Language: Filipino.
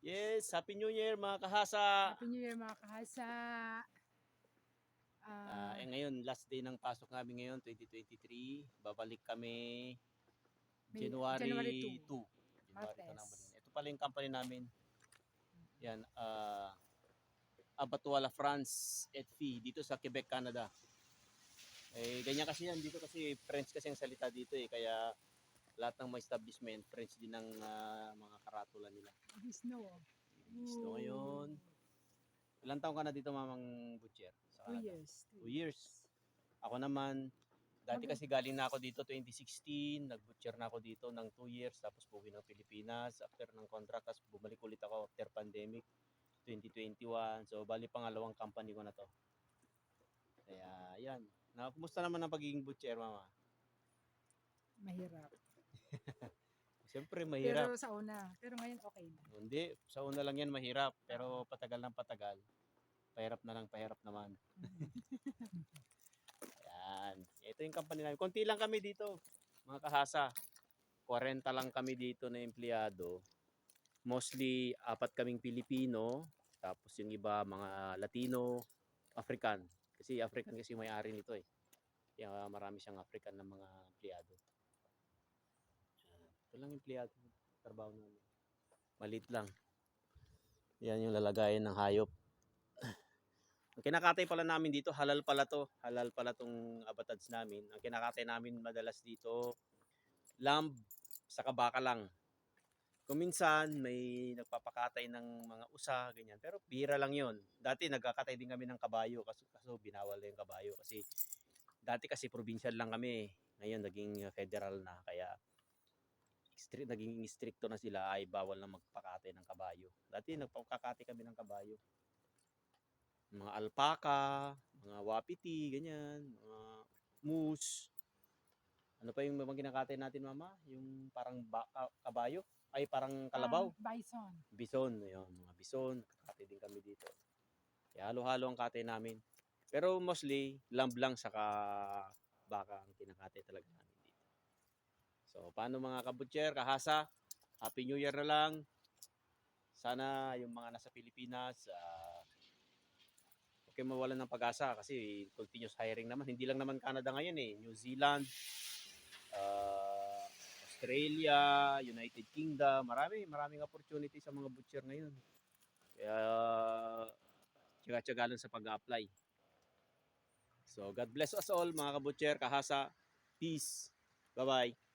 Yes, Happy New Year mga kahasa. Happy New Year mga kahasa. Ngayon, last day ng pasok namin ngayon, 2023. Babalik kami January January 2, 2. January 2 naman. Martes. Ito pala yung company namin. Yan, Abatuala France et Fille dito sa Quebec, Canada. Ganyan kasi yan dito kasi French kasi ang salita dito kaya lahat ng mga establishment French din ang mga karatula nila. Snow. Snow ngayon. Ilang taon ka na dito, Mamang Butcher? Sa 2 Canada? years. 2 years. Ako naman, dati kasi galing na ako dito 2016, nag-butcher na ako dito ng 2 years, tapos puwi ng Pilipinas, after ng contract, tapos bumalik ulit ako after pandemic, 2021. So, bali pangalawang company ko na to. Kaya, yan. Kumusta naman ang pagiging butcher, Mama? Mahirap. Siyempre, mahirap. Pero sa una. Pero ngayon okay na. Hindi, sa una lang yan mahirap, pero patagal ng patagal, pahirap na lang, pahirap naman. Yan. Ito yung company namin. Konti lang kami dito, mga kahasa. 40 lang kami dito na empleyado. Mostly, 4 kaming Pilipino. Tapos yung iba, mga Latino, African. Kasi African kasi may-ari nito Kaya marami siyang African na mga empleyado. Ito lang empleyado. Trabaho namin. Malit lang. Yan yung lalagayan ng hayop. Ang kinakatay pala namin dito, halal pala to. Halal pala tong abatads namin. Ang kinakatay namin madalas dito, lamb sa baka lang. Kung minsan may nagpapakatay ng mga usa, ganyan. Pero bihira lang yon. Dati nagkakatay din kami ng kabayo, kaso binawal na yung kabayo. Kasi dati kasi provincial lang kami. Ngayon naging federal na. Kaya naging stricto na sila, ay bawal na magpakatay ng kabayo. Dati nagpapakatay kami ng kabayo. Mga alpaka, mga wapiti, ganyan, mga moose. Ano pa yung mga kinakatay natin, Mama? Yung parang kabayo? Ay, parang kalabaw? Bison. Bison, yun, mga bison. Kakatay din kami dito. Kaya halo-halo ang katay namin. Pero mostly, lamb lang saka baka ang kinakatay talaga namin dito. So, paano mga kabutcher, kahasa? Happy New Year na lang. Sana yung mga nasa Pilipinas, okay mawalan ng pag-asa kasi continuous hiring naman. Hindi lang naman Canada ngayon New Zealand, Australia, United Kingdom, maraming opportunity sa mga butcher ngayon. Kaya tiyaga-tiyaga lang sa pag-apply. So God bless us all mga kabutcher, kahasa. Peace. Bye-bye.